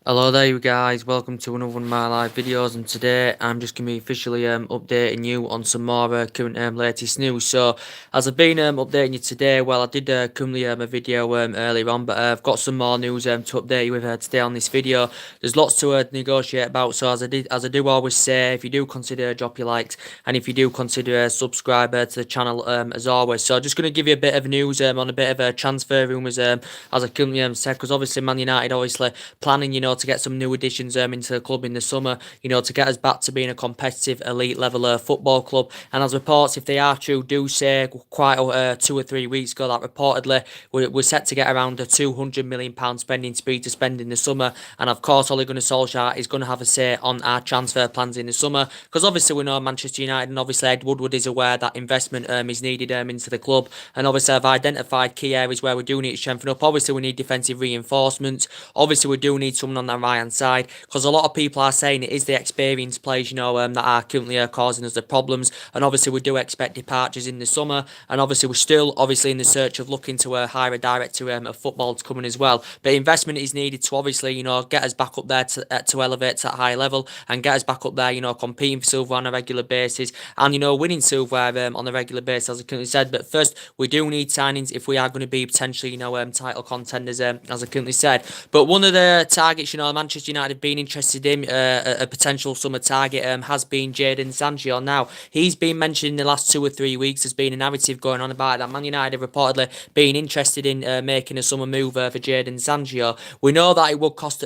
Hello there you guys, welcome to another one of my live videos, and today I'm just going to be officially updating you on some more current latest news. So as I've been updating you today, well I did currently a video earlier on, but I've got some more news to update you with today on this video. There's lots to negotiate about, so as I do always say, if you do consider drop your likes, and if you do consider subscribe to the channel as always. So just going to give you a bit of news on a bit of transfer rumours as I currently said, because obviously Man United obviously planning, to get some new additions into the club in the summer, to get us back to being a competitive elite level football club. And as reports, if they are true, do say quite 2 or 3 weeks ago that reportedly we're set to get around a £200 million spending spree to spend in the summer. And of course, Ole Gunnar Solskjaer is going to have a say on our transfer plans in the summer, because obviously we know Manchester United, and obviously Ed Woodward is aware that investment is needed into the club. And obviously I've identified key areas where we do need to strengthen up. Obviously we need defensive reinforcements. Obviously we do need someone on the right hand side, because a lot of people are saying it is the experienced players, that are currently causing us the problems. And obviously we do expect departures in the summer, and obviously we're still obviously in the search of looking to hire a director of football to come in as well. But investment is needed to obviously get us back up there to elevate to that high level, and get us back up there, competing for silver on a regular basis, and winning silver on a regular basis, as I currently said. But first we do need signings if we are going to be potentially title contenders, as I currently said. But one of the targets, Manchester United have been interested in, a potential summer target, has been Jadon Sancho. Now, he's been mentioned in the last 2 or 3 weeks. There's been a narrative going on about it, that Man United have reportedly been interested in making a summer move for Jadon Sancho. We know that it would cost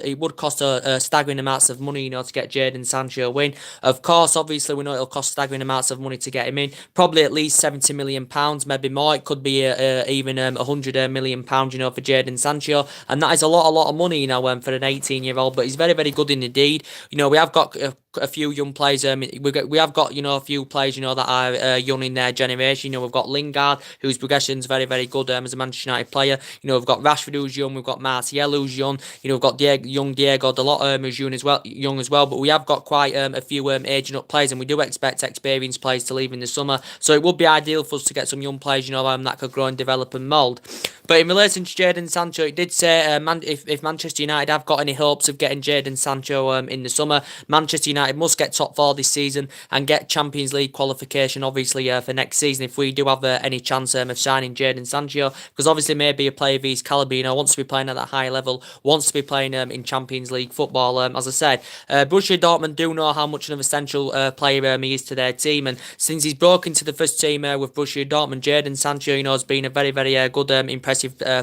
a staggering amounts of money, to get Jadon Sancho in. Of course, obviously, we know it'll cost staggering amounts of money to get him in. Probably at least £70 million, maybe more. It could be even £100 million, for Jadon Sancho, and that is a lot of money, for an 18-year-old. But he's very, very good indeed. We have got a few young players. We have got a few players that are young in their generation. We've got Lingard, whose progression's very, very good as a Manchester United player. We've got Rashford, who's young. We've got Martial, who's young. We've got young Diego Dalot, who's young as well. But we have got quite a few aging up players, and we do expect experienced players to leave in the summer. So it would be ideal for us to get some young players, that could grow and develop and mould. But in relation to Jadon Sancho, it did say if Manchester United have got any hopes of getting Jadon Sancho in the summer, Manchester United must get top four this season and get Champions League qualification, obviously, for next season, if we do have any chance of signing Jadon Sancho, because obviously maybe a player of his calibre, wants to be playing at that high level, wants to be playing in Champions League football. As I said, Borussia Dortmund do know how much of an essential player he is to their team, and since he's broken into the first team with Borussia Dortmund, Jadon Sancho, has been a very, very good, impressive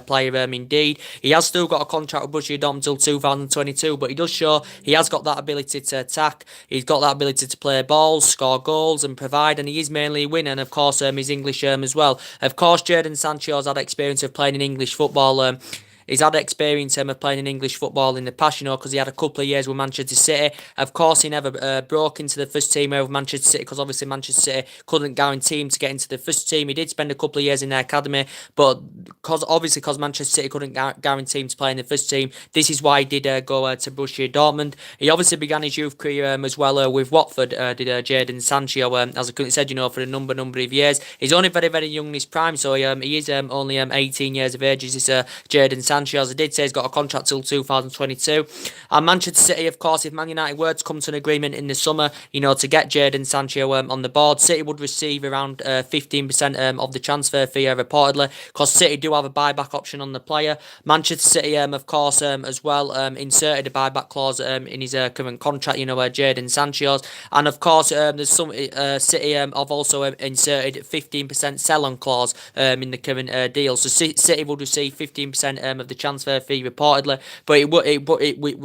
player indeed. He has still got a contract with Borussia Dortmund until 2022, but he does show he has got that ability to attack. He's got that ability to play balls, score goals, and provide, and he is mainly a winner. And of course, he's English as well. Of course, Jadon Sancho has had experience of playing in English football. He's had experience of playing in English football in the past, because he had a couple of years with Manchester City. Of course, he never broke into the first team with Manchester City, because obviously Manchester City couldn't guarantee him to get into the first team. He did spend a couple of years in their academy, but because Manchester City couldn't guarantee him to play in the first team, this is why he did go to Borussia Dortmund. He obviously began his youth career as well with Watford, did Jadon Sancho, as I said, for a number of years. He's only very, very young in his prime, so he is only 18 years of age. Is this Jadon Sancho? As I did say, he's got a contract till 2022. And Manchester City, of course, if Man United were to come to an agreement in the summer, to get Jadon Sancho on the board, City would receive around 15% of the transfer fee, reportedly, because City do have a buyback option on the player. Manchester City, of course, as well, inserted a buyback clause in his current contract, Jadon Sancho's. And of course, there's some City have also inserted 15% sell-on clause in the current deal. So City would receive 15% of the transfer fee, reportedly, but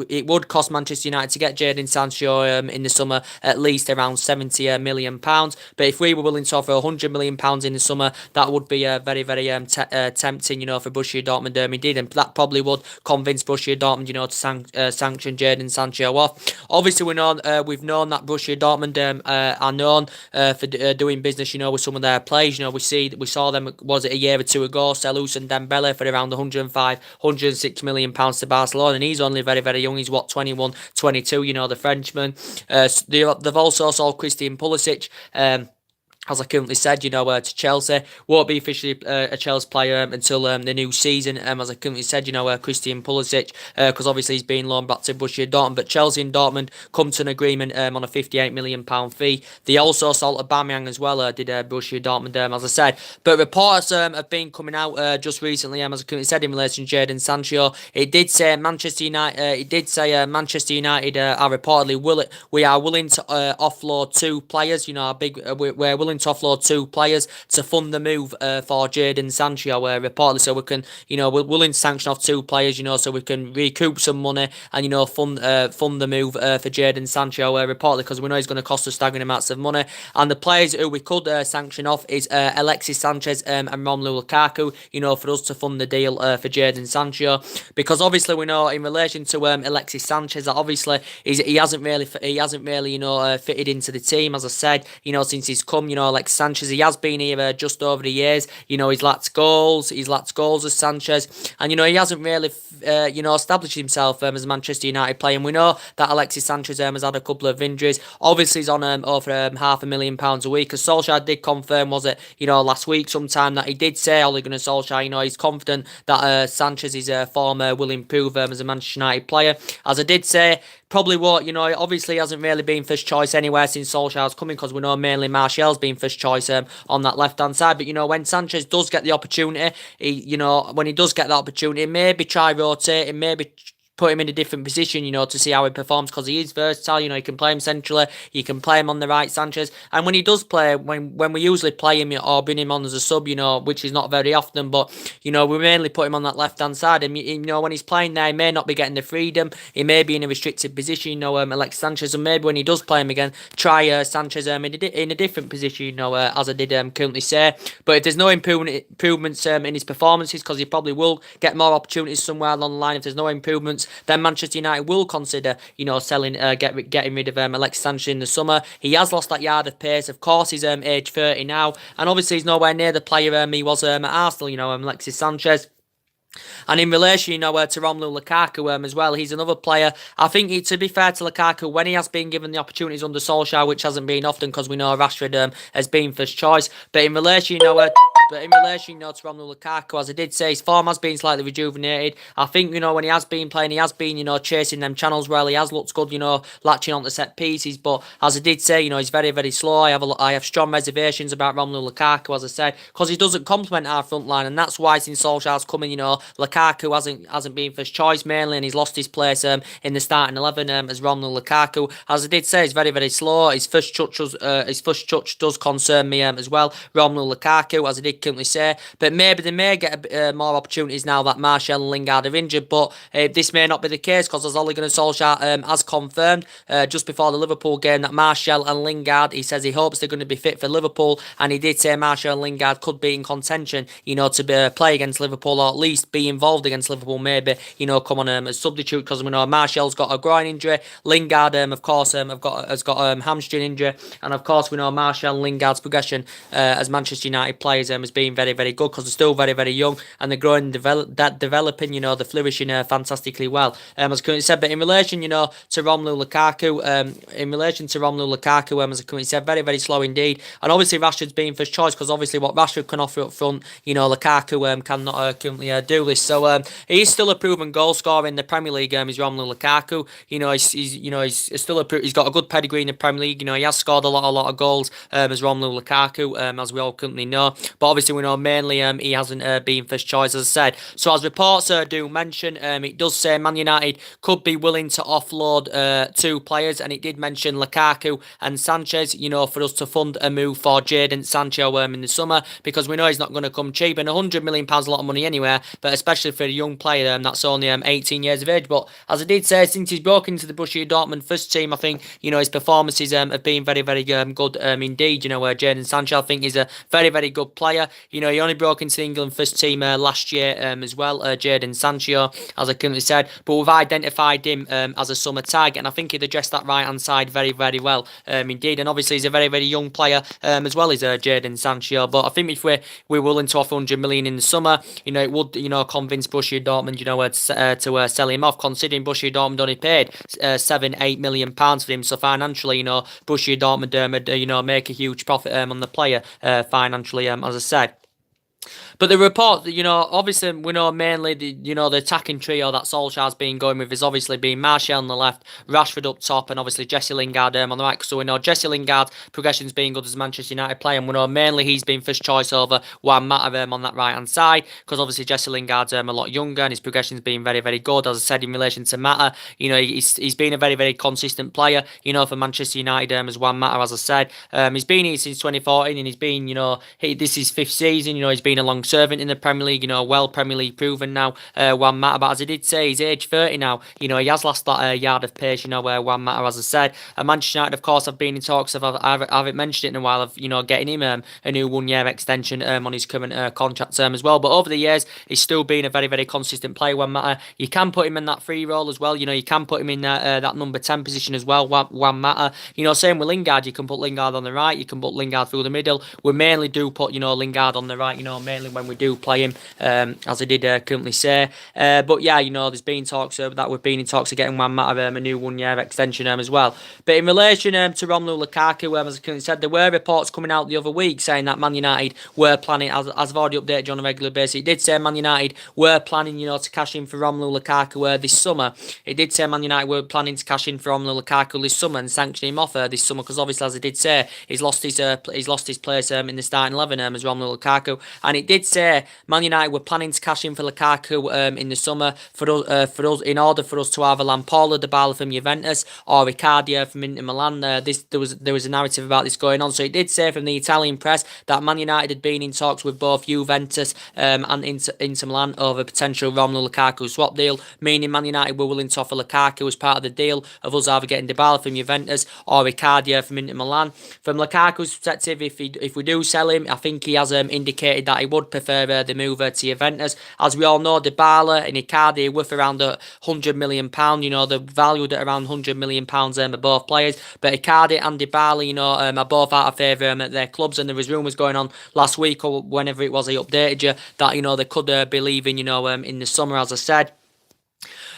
it would cost Manchester United to get Jadon Sancho in the summer at least around £70 million. But if we were willing to offer £100 million in the summer, that would be very, very tempting, for Borussia Dortmund indeed, and that probably would convince Borussia Dortmund, to sanction Jadon Sancho off. Obviously, we've known that Borussia Dortmund are known for doing business, with some of their players. We saw them, was it a year or two ago, sell Ousmane Dembele for around 105, £106 million to Barcelona, and he's only very, very young. He's 21, 22, the Frenchman. They've also sold Christian Pulisic as I currently said, to Chelsea. Won't be officially a Chelsea player until the new season. As I currently said, Christian Pulisic, because obviously he's been loaned back to Borussia Dortmund. But Chelsea and Dortmund come to an agreement on a £58 million fee. They also sold Aubameyang as well, did Borussia Dortmund, as I said. But reports have been coming out just recently, as I currently said, in relation to Jadon Sancho. It did say Manchester United. Manchester United are reportedly we are willing to offload two players. We're willing to offload two players to fund the move for Jadon Sancho, reportedly, so we can, we're willing to sanction off two players, so we can recoup some money and, fund the move for Jadon Sancho, reportedly, because we know he's going to cost us staggering amounts of money. And the players who we could sanction off is Alexis Sanchez and Romelu Lukaku, for us to fund the deal for Jadon Sancho, because obviously we know in relation to Alexis Sanchez that obviously he hasn't really fitted into the team, as I said, since he's come, like Sanchez, he has been here just over the years. He's lacked goals as Sanchez, and he hasn't really established himself as a Manchester United player. And we know that Alexis Sanchez has had a couple of injuries. Obviously he's on over £500,000 a week, as Solskjaer did confirm, was it, last week sometime, that he did say, Ole Gunnar Solskjaer, he's confident that Sanchez's form will improve as a Manchester United player. As I did say, probably what, obviously hasn't really been first choice anywhere since Solskjaer's coming, because we know mainly Martial's been first choice on that left-hand side. But, when Sanchez does get the opportunity, when he does get that opportunity, maybe try rotating, maybe put him in a different position, to see how he performs, because he is versatile. You can play him centrally, you can play him on the right, Sanchez. And when he does play, when we usually play him or bring him on as a sub, which is not very often, but, we mainly put him on that left-hand side. And, when he's playing there, he may not be getting the freedom. He may be in a restricted position, Alexis Sanchez. And maybe when he does play him again, try Sanchez in a different position, as I did currently say. But if there's no improvements in his performances, because he probably will get more opportunities somewhere along the line, if there's no improvements, then Manchester United will consider, selling, getting rid of Alexis Sanchez in the summer. He has lost that yard of pace. Of course, he's age 30 now, and obviously he's nowhere near the player he was at Arsenal. Alexis Sanchez. And in relation, to Romelu Lukaku as well, he's another player. I think, to be fair to Lukaku, when he has been given the opportunities under Solskjaer, which hasn't been often, because we know Rashford has been first choice, but in relation, to Romelu Lukaku, as I did say, his form has been slightly rejuvenated. I think, when he has been playing, he has been, chasing them channels well. He has looked good, latching on to set pieces. But as I did say, he's very, very slow. I have strong reservations about Romelu Lukaku, as I said, because he doesn't complement our front line, and that's why since Solskjaer's coming, Lukaku hasn't been first choice mainly, and he's lost his place in the starting 11 as Romelu Lukaku. As I did say, he's very, very slow. His first touch does concern me as well, Romelu Lukaku, as I did currently say. But maybe they may get more opportunities now that Martial and Lingard are injured. But this may not be the case, because as Ole Gunnar Solskjaer has confirmed just before the Liverpool game that Martial and Lingard, he says he hopes they're going to be fit for Liverpool, and he did say Martial and Lingard could be in contention, to play against Liverpool, or at least be involved against Liverpool, maybe, come on as substitute, because we know Martial's got a groin injury, Lingard, of course, has got hamstring injury, and of course we know Martial and Lingard's progression as Manchester United players has been very, very good, because they're still very, very young, and they're growing, developing, they're flourishing fantastically well, as I currently said. But in relation, to Romelu Lukaku, as I currently said, very, very slow indeed, and obviously Rashford's been first choice, because obviously what Rashford can offer up front, Lukaku cannot currently do this. So he's still a proven goal scorer in the Premier League. Is Romelu Lukaku? He's still he's got a good pedigree in the Premier League. He has scored a lot of goals as Romelu Lukaku, as we all currently know. But obviously we know mainly he hasn't been first choice, as I said. So as reports do mention, it does say Man United could be willing to offload two players, and it did mention Lukaku and Sanchez. For us to fund a move for Jadon Sancho in the summer, because we know he's not going to come cheap, and £100 million is a lot of money anywhere, but especially for a young player that's only 18 years of age. But as I did say, since he's broken into the Borussia Dortmund first team, I think his performances have been very, very good indeed. Jadon Sancho, I think, is a very, very good player. player. You know, he only broke into the England first team last year as well, Jadon Sancho, as I currently said. But we've identified him as a summer tag, and I think he'd address that right-hand side very, very well indeed. And obviously, he's a very, very young player as well as Jadon Sancho. But I think if we're willing to offer 100 million in the summer, you know, it would, you know, convince Borussia Dortmund, you know, to sell him off, considering Borussia Dortmund only paid £7-8 million for him. So financially, you know, Borussia Dortmund would, you know, make a huge profit on the player financially, as I said. But the report, you know, obviously we know mainly the attacking trio that Solskjaer's been going with is obviously being Martial on the left, Rashford up top, and obviously Jesse Lingard on the right. So we know Jesse Lingard's progression's been good as a Manchester United player, and we know mainly he's been first choice over Juan Mata on that right hand side, because obviously Jesse Lingard's a lot younger and his progression's been very, very good. As I said, in relation to Mata, you know, he's been a very, very consistent player, you know, for Manchester United as Juan Mata, as I said. He's been here since 2014, and he's been, you know, this is his 5th season. You know, he's been a long servant in the Premier League, you know, well Premier League proven now, Juan Mata. But as I did say, he's age 30 now. You know, he has lost that yard of pace, you know, Juan Mata, as I said. Manchester United, of course, have been in talks of, I haven't mentioned it in a while, of, you know, getting him a new 1-year extension on his current contract term as well. But over the years, he's still been a very, very consistent player, Juan Mata. You can put him in that free role as well. You know, you can put him in that number 10 position as well, Juan Mata. You know, same with Lingard. You can put Lingard on the right. You can put Lingard through the middle. We mainly do put, you know, Lingard on the right, you know, mainly when we do play him, as I did currently say. But yeah, you know, there's been talks that we've been in talks of getting Juan Mata a new 1-year extension as well. But in relation to Romelu Lukaku, as I currently said, there were reports coming out the other week saying that Man United were planning, as I've already updated you on a regular basis, it did say Man United were planning, you know, to cash in for Romelu Lukaku this summer. It did say Man United were planning to cash in for Romelu Lukaku this summer and sanction him off this summer, because obviously, as I did say, he's lost his place in the starting 11 as Romelu Lukaku. And it did say Man United were planning to cash in for Lukaku in the summer for us in order for us to either Paulo Dybala from Juventus or Icardi from Inter Milan. There was a narrative about this going on. So it did say from the Italian press that Man United had been in talks with both Juventus and Inter Milan over a potential Romelu Lukaku swap deal, meaning Man United were willing to offer Lukaku as part of the deal of us either getting Dybala from Juventus or Icardi from Inter Milan. From Lukaku's perspective, if we do sell him, I think he has indicated that he would prefer the move to Juventus. As we all know, Dybala and Icardi are worth around £100 million. You know, they're valued at around £100 million of both players. But Icardi and Dybala, you know, are both out of favour at their clubs. And there was rumours going on last week or whenever it was I updated you that, you know, they could be leaving, you know, in the summer, as I said.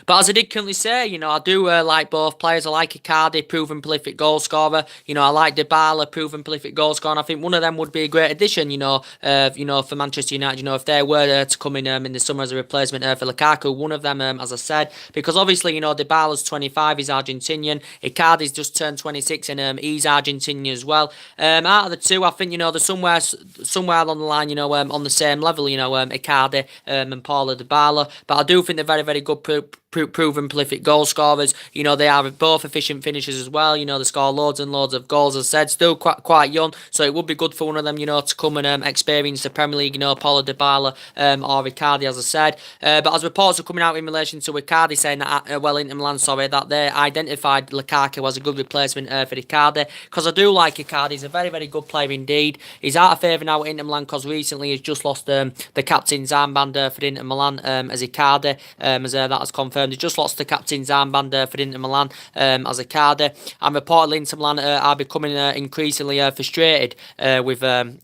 But as I did currently say, you know, I do like both players. I like Icardi, proven prolific goal scorer. You know, I like Dybala, proven prolific goal scorer. And I think one of them would be a great addition, you know, for Manchester United. You know, if they were to come in the summer as a replacement for Lukaku, one of them, as I said, because obviously, you know, Dybala's 25, he's Argentinian. Icardi's just turned 26, and he's Argentinian as well. Out of the two, I think, you know, they're somewhere along the line, you know, on the same level, you know, Icardi and Paulo Dybala. But I do think they're very, very good proven prolific goal scorers. You know, they are both efficient finishers as well. You know, they score loads and loads of goals, as I said, still quite young, so it would be good for one of them, you know, to come and experience the Premier League, you know, Paulo Dybala or Icardi, as I said. But as reports are coming out in relation to Icardi saying that, Inter Milan, that they identified Lukaku as a good replacement for Icardi, because I do like Icardi. He's a very, very good player indeed. He's out of favour now at Inter Milan because recently he's just lost the captain's armband for Inter Milan as Icardi, as that has confirmed. He just lost the captain's armband for Inter Milan as Icardi, and reportedly Inter Milan are becoming increasingly frustrated with Icardi.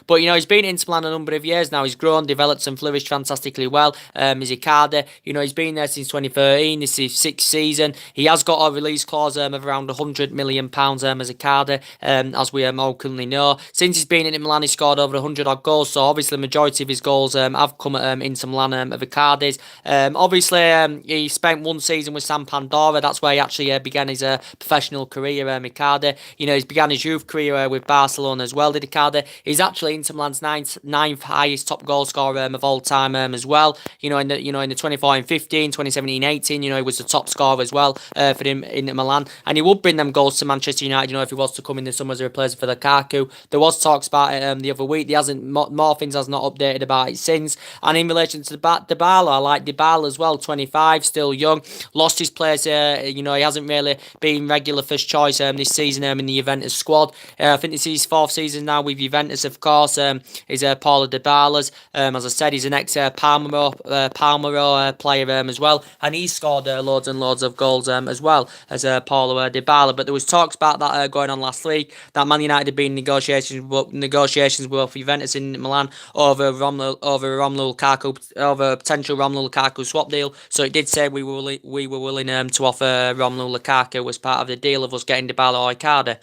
But you know, he's been at Inter Milan a number of years now. He's grown, developed, and flourished fantastically well. Is Icardi? You know, he's been there since 2013. This is his 6th season. He has got a release clause of around £100 million as Icardi, as we all currently know. Since he's been in Inter Milan, he's scored over 100 odd goals. So obviously, the majority of his goals have come at Inter Milan of Icardi's. Obviously, he spent one season with Sampdoria. That's where he actually began his professional career. Icardi, you know, he's began his youth career with Barcelona as well. Did Icardi? He's actually Inter Milan's ninth highest top goal scorer of all time as well. You know, in the 2014-15, 2017-18, you know, he was the top scorer as well for him in Milan, and he would bring them goals to Manchester United. You know, if he was to come in the summer as a replacement for Lukaku. There was talks about it the other week. More things has not updated about it since. And in relation to Dybala. I like Dybala as well, 25, still young. Lost his place, he hasn't really been regular first choice this season in the Juventus squad. I think this is his 4th season now with Juventus, of course. Is Paulo Dybala's. As I said, he's an ex-Palmero player as well. And he's scored loads and loads of goals as well as Paulo Dybala. But there was talks about that going on last week, that Man United had been negotiations with Juventus in Milan over Romelu Lukaku, over a potential Romelu Lukaku swap deal. So it did say we were willing to offer Romelu Lukaku as part of the deal of us getting Dybala or Icardi.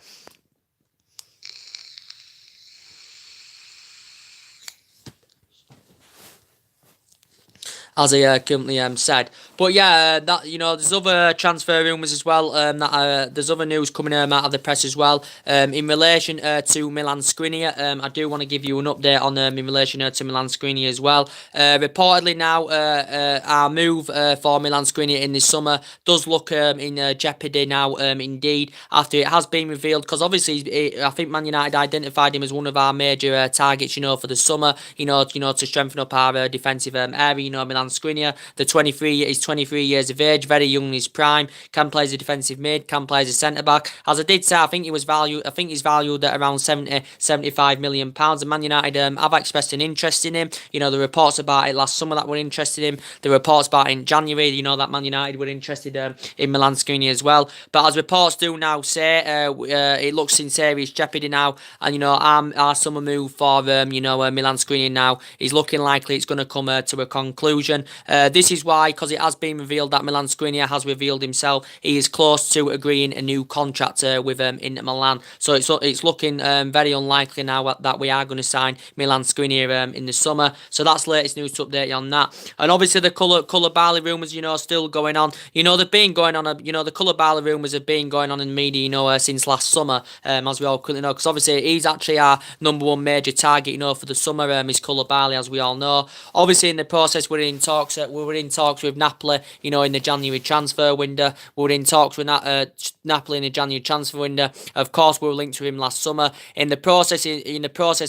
As I currently said. But yeah, that there's other transfer rumours as well. There's other news coming out of the press as well. In relation to Milan Skriniar, I do want to give you an update on in relation to Milan Skriniar as well. Reportedly now, our move for Milan Skriniar in this summer does look in jeopardy now. Indeed, after it has been revealed, because obviously I think Man United identified him as one of our major targets, for the summer. To strengthen up our defensive area. Milan Skriniar, he's 23 years of age, very young in his prime, can play as a defensive mid, can play as a centre-back. As I did say, I think he's valued at around 75 million pounds. And Man United have expressed an interest in him. The reports about it last summer that were interested in him. The reports about it in January, that Man United were interested in Milan Skriniar as well. But as reports do now say, it looks in serious jeopardy now. And, our summer move for, Milan Skriniar now is looking likely it's going to come to a conclusion. This is why, because it has been revealed that Milan Skriniar has revealed himself, he is close to agreeing a new contract with Inter Milan. So it's looking very unlikely now that we are going to sign Milan Skriniar in the summer. So that's latest news to update you on that. And obviously the Koulibaly rumours, still going on. They've been going on. The Koulibaly rumours have been going on in the media, since last summer, as we all currently know. Because obviously he's actually our number one major target, for the summer. Is Koulibaly, as we all know. Obviously in the process we're in talks with Napoli, in the January transfer window. We were in talks with Napoli in the January transfer window. Of course, we were linked to him last summer. In the process,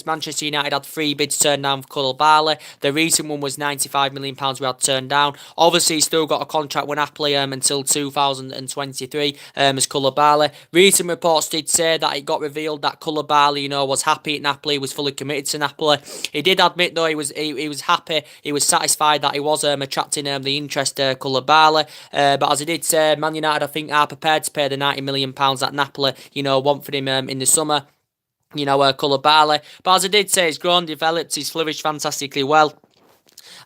Manchester United had 3 bids turned down for Koulibaly. The recent one was £95 million we had turned down. Obviously, he's still got a contract with Napoli until 2023 as Koulibaly. Recent reports did say that it got revealed that Koulibaly, was happy at Napoli, was fully committed to Napoli. He did admit, though, he was happy, he was satisfied that he was attracting the interest Koulibaly. But as I did say, Man United, I think, are prepared to pay the £90 million that Napoli, want for him in the summer. Koulibaly. But as I did say, he's grown, developed, he's flourished fantastically well.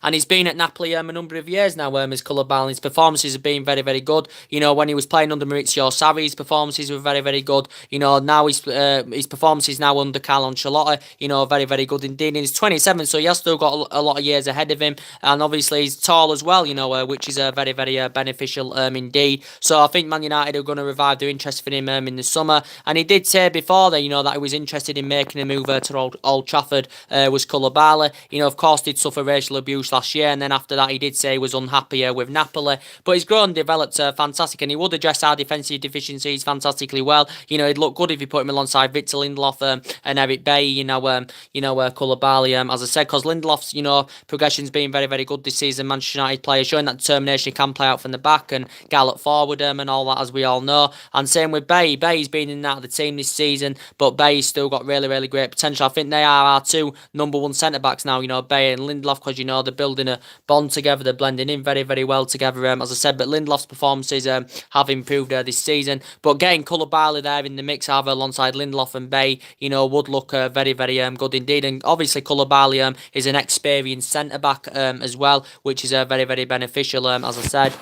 And he's been at Napoli a number of years now, his Koulibaly. His performances have been very, very good. When he was playing under Maurizio Sarri, his performances were very, very good. Now his performances now under Carlo Ancelotti, very, very good indeed. And he's 27, so he has still got a lot of years ahead of him. And obviously he's tall as well, which is very, very beneficial indeed. So I think Man United are going to revive their interest for him in the summer. And he did say before that, that he was interested in making a move to Old Trafford, was Koulibaly. Of course, did suffer racial abuse last year, and then after that he did say he was unhappy with Napoli, but he's grown and developed fantastic, and he would address our defensive deficiencies fantastically well. He'd look good if you put him alongside Victor Lindelof and Eric Bailly, Koulibaly, as I said, because Lindelof's, progression's been very, very good this season. Manchester United player showing that determination, he can play out from the back and gallop forward and all that, as we all know. And same with Bailly. Bailly's been in and out of the team this season, but Bailly's still got really, really great potential. I think they are our 2 number 1 centre-backs now, Bailly and Lindelof, because, they're building a bond together. They're blending in very, very well together, as I said. But Lindelof's performances have improved this season. But getting Koulibaly there in the mix, either alongside Lindelof and Bay, would look very, very good indeed. And obviously Koulibaly is an experienced centre-back as well, which is very, very beneficial, as I said.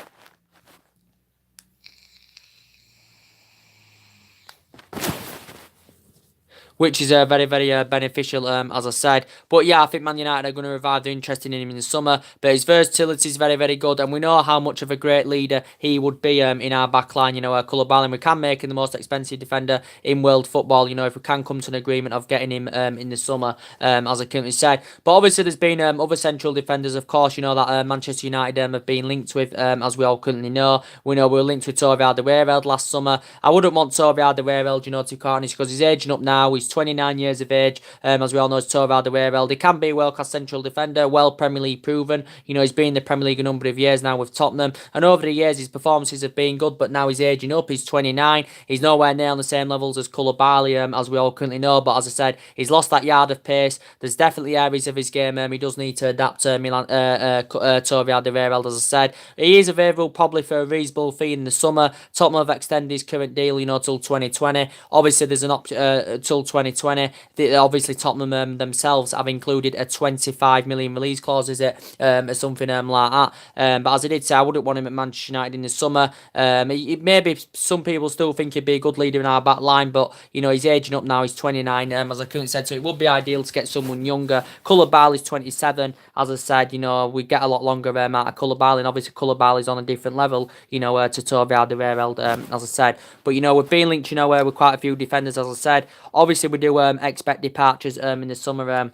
Which is very, very beneficial, as I said. But yeah, I think Man United are going to revive their interest in him in the summer. But his versatility is very, very good, and we know how much of a great leader he would be in our backline. Koulibaly, we can make him the most expensive defender in world football. If we can come to an agreement of getting him in the summer, as I currently said. But obviously, there's been other central defenders, of course. That Manchester United have been linked with, as we all currently know. We know we were linked with Toby Alderweireld last summer. I wouldn't want Toby Alderweireld, to be honest, because he's aging up now. He's 29 years of age. As we all know, it's Tovar Alderweireld. He can be a world-class central defender, well Premier League proven. You know, he's been in the Premier League a number of years now with Tottenham, and over the years his performances have been good, but now he's aging up. He's 29. He's nowhere near on the same levels as Koulibaly, as we all currently know, but as I said, he's lost that yard of pace. There's definitely areas of his game he does need to adapt to Tovar Alderweireld, as I said. He is available probably for a reasonable fee in the summer. Tottenham have extended his current deal, you know, till 2020. Obviously, there's an option till 2020. Obviously, Tottenham themselves have included a 25 million release clause, is it, or something like that. But as I did say, I wouldn't want him at Manchester United in the summer. Maybe some people still think he'd be a good leader in our back line, but you know, he's aging up now. He's 29, as I currently said, so it would be ideal to get someone younger. Koulibaly's 27, as I said. You know, we get a lot longer out of Koulibaly, and obviously Koulibaly's on a different level, you know, to Tovar Alderweireld, as I said. But you know, we've been linked, you know, with quite a few defenders, as I said. Obviously, we do expect departures in the summer.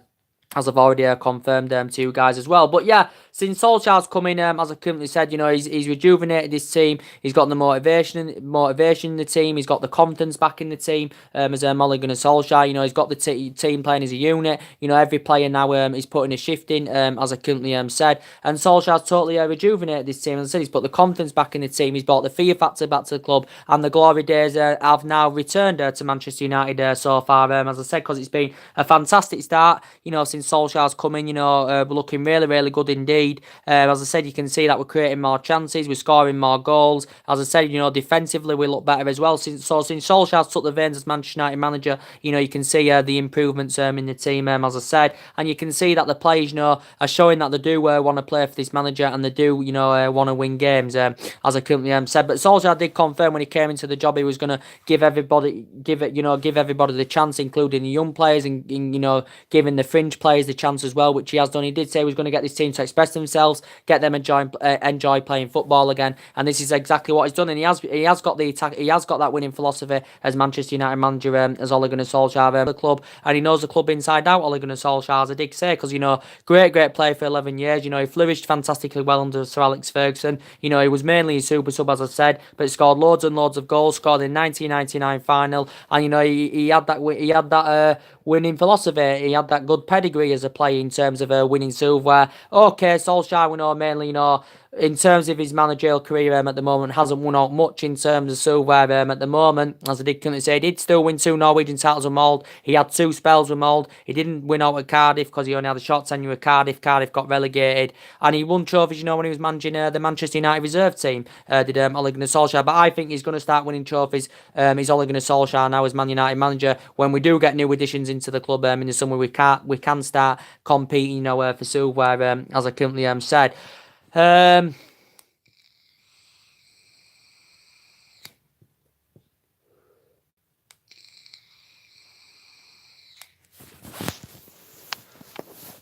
As I've already confirmed to you guys as well. But yeah, since Solskjaer's come in, as I currently said, you know, he's rejuvenated his team. He's got the motivation in the team. He's got the confidence back in the team as Ole Gunnar Solskjaer. You know, he's got the team playing as a unit. You know, every player now is putting a shift in, as I currently said. And Solskjaer's totally rejuvenated this team. As I said, he's put the confidence back in the team. He's brought the fear factor back to the club. And the glory days have now returned to Manchester United so far, as I said, because it's been a fantastic start, you know, since Solskjaer's come in. You know, we're looking really, really good indeed. As I said, you can see that we're creating more chances, we're scoring more goals. As I said, you know, defensively we look better as well. Since Solskjaer's took the reins as Manchester United manager, you know, you can see the improvements in the team, as I said, and you can see that the players, you know, are showing that they do want to play for this manager, and they do, you know, want to win games, as I currently said. But Solskjaer did confirm when he came into the job he was going to give everybody the chance, including the young players, and you know, giving the fringe players the chance as well, which he has done. He did say he was going to get this team to express themselves, get them enjoy playing football again, and this is exactly what he's done. And he has got the attack, he has got that winning philosophy as Manchester United manager, as Ole Gunnar Solskjaer, the club, and he knows the club inside out. Ole Gunnar Solskjaer, as I did say, because you know, great player for 11 years. You know, he flourished fantastically well under Sir Alex Ferguson. You know, he was mainly a super sub, as I said, but he scored loads and loads of goals. Scored in 1999 final, and you know, he had that winning philosophy. He had that good pedigree as a player in terms of winning silverware. Okay, Solskjaer, we know mainly, you know, in terms of his managerial career at the moment, hasn't won out much in terms of silverware at the moment. As I did currently say, he did still win 2 Norwegian titles with Mould. He had 2 spells with Mould. He didn't win out at Cardiff because he only had a short tenure at Cardiff. Cardiff got relegated, and he won trophies, you know, when he was managing the Manchester United reserve team, did Ole Gunnar Solskjaer. But I think he's going to start winning trophies. He's Ole Gunnar Solskjaer now as Man United manager. When we do get new additions into the club in the summer, we can start competing, you know, for silverware, as I currently said.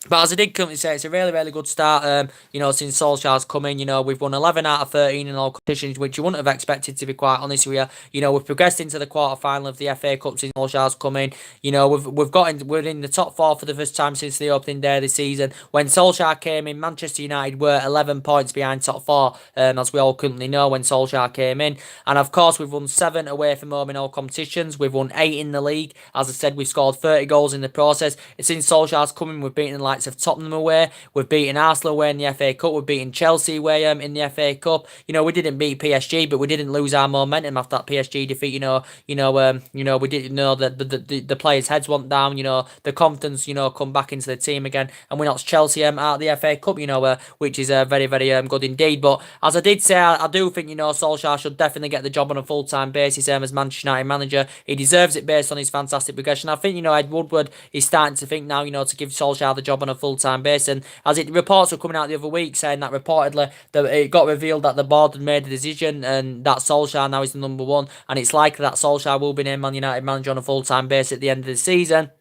But as I did currently say, it's a really, really good start, you know, since Solskjaer's come in. You know, we've won 11 out of 13 in all competitions, which you wouldn't have expected, to be quite honest with you. You know, we've progressed into the quarter-final of the FA Cup since Solskjaer's come in. You know, we're in the top 4 for the first time since the opening day of the season. When Solskjaer came in, Manchester United were 11 points behind top 4, as we all currently know when Solskjaer came in. And of course, we've won 7 away from home in all competitions. We've won 8 in the league. As I said, we've scored 30 goals in the process. Since Solskjaer's come in, we've beaten the likes of Tottenham away, we've beaten Arsenal away in the FA Cup, we've beaten Chelsea away in the FA Cup. You know, we didn't beat PSG, but we didn't lose our momentum after that PSG defeat. We didn't know that the players' heads went down. You know, the confidence, you know, come back into the team again, and we knocked Chelsea out of the FA Cup. You know, which is very, very good indeed. But as I did say, I do think, you know, Solskjaer should definitely get the job on a full-time basis as Manchester United manager. He deserves it based on his fantastic progression. I think, you know, Ed Woodward is starting to think now, you know, to give Solskjaer the job on a full-time basis. And as reports were coming out the other week saying that reportedly that it got revealed that the board had made a decision and that Solskjaer now is the number 1, and it's likely that Solskjaer will be named Man United manager on a full-time basis at the end of the season.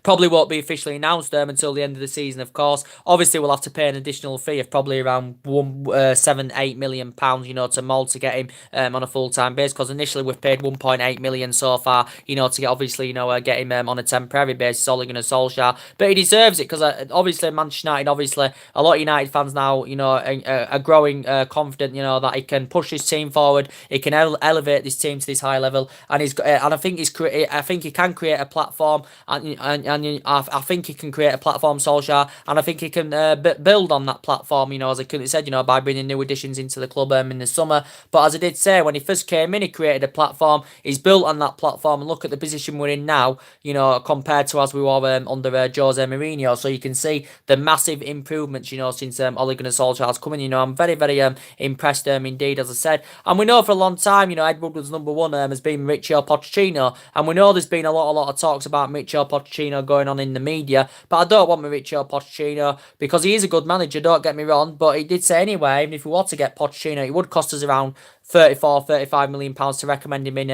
Probably won't be officially announced until the end of the season, of course. Obviously, we'll have to pay an additional fee of probably around 7-8 million pounds, to Mold to get him on a full-time basis. Because initially we've paid 1.8 million so far, to get obviously get him on a temporary basis. Ole Gunnar Solskjaer, but he deserves it because obviously Manchester United, obviously a lot of United fans now, are growing confident, that he can push his team forward. He can elevate this team to this high level, and and I think he can create a platform and I think he can create a platform, Solskjaer, and I think he can build on that platform, as I currently said, by bringing new additions into the club in the summer. But as I did say, when he first came in, he created a platform. He's built on that platform, and look at the position we're in now, compared to as we were under Jose Mourinho. So you can see the massive improvements, since Ole Gunnar Solskjaer's coming. I'm very, very impressed indeed, as I said. And we know for a long time, Ed Woodward's number one has been Mauricio Pochettino, and we know there's been a lot of talks about Mauricio Pochettino going on in the media, but I don't want Mauricio Pochettino because he is a good manager, don't get me wrong, but he did say anyway, even if we want to get Pochettino, it would cost us around 35 million pounds to recommend him in,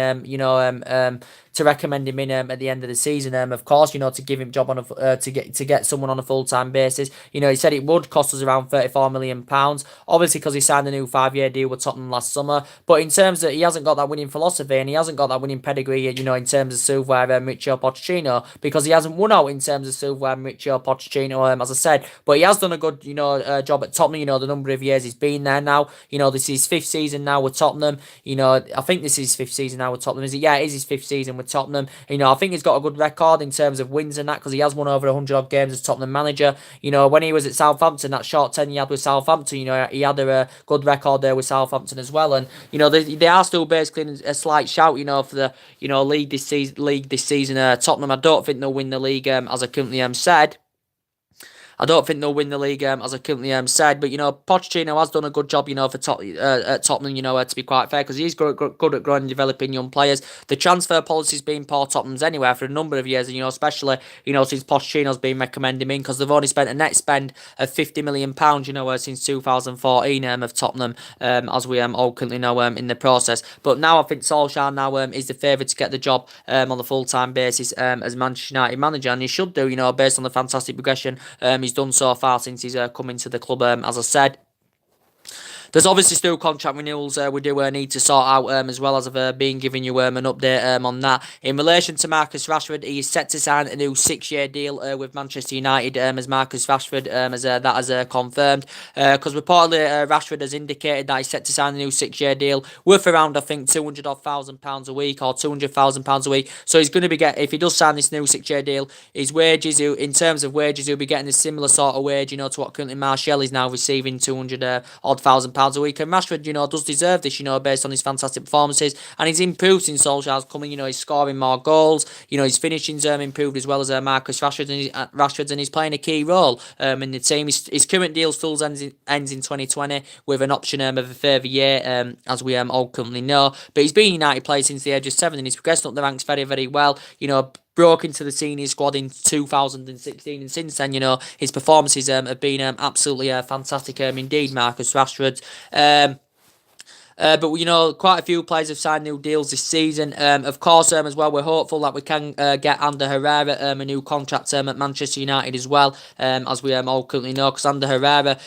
to recommend him in at the end of the season. Of course, to give him job on to get someone on a full time basis. He said it would cost us around 34 million pounds. Obviously, because he signed a new 5-year deal with Tottenham last summer. But in terms of he hasn't got that winning philosophy and he hasn't got that winning pedigree, in terms of silverware Mauricio Pochettino, because he hasn't won out in terms of silverware Mauricio Pochettino, as I said. But he has done a good, job at Tottenham. The number of years he's been there now. This is his 5th season now with Tottenham. I think this is his 5th season now with Tottenham. Is it? Yeah, it is his 5th season with Tottenham. I think he's got a good record in terms of wins and that because he has won over 100 odd games as Tottenham manager. When he was at Southampton, that short tenure he had with Southampton, he had a good record there with Southampton as well. And they are still basically in a slight shout, for the league this season. Tottenham, I don't think they'll win the league as I currently said. I don't think they'll win the league, as I currently said. But, Pochettino has done a good job, for at Tottenham, to be quite fair, because he's good at growing and developing young players. The transfer policy's been poor Tottenham's anyway for a number of years, and, especially, since Pochettino's been recommending him in, because they've only spent a net spend of £50 million, since 2014 of Tottenham, as we all currently know in the process. But now I think Solskjaer now is the favourite to get the job on the full-time basis as Manchester United manager, and he should do, based on the fantastic progression he's done so far since he's come into the club, as I said. There's obviously still contract renewals we do need to sort out, as well as I've been giving you an update on that. In relation to Marcus Rashford, he is set to sign a new 6-year deal with Manchester United, as Marcus Rashford, that has confirmed. Because reportedly Rashford has indicated that he's set to sign a new 6-year deal worth around, I think, £200,000 a week or £200,000 a week. So he's going to be if he does sign this new 6-year deal, his wages, in terms of wages, he'll be getting a similar sort of wage, to what currently Martial is now receiving, 200,000 pounds a week. And Rashford, does deserve this, based on his fantastic performances, and he's improved since Solskjaer's coming. He's scoring more goals. His finishing's improved as well as Marcus Rashford, and he's playing a key role in the team. His current deal still ends in 2020 with an option of a further year, as we all currently know. But he's been a United player since the age of 7, and he's progressed up the ranks very, very well. Broke into the senior squad in 2016, and since then, his performances have been absolutely fantastic indeed, Marcus Rashford. But quite a few players have signed new deals this season. Of course, as well, we're hopeful that we can get Ander Herrera a new contract at Manchester United as well, as we all currently know, because Ander Herrera,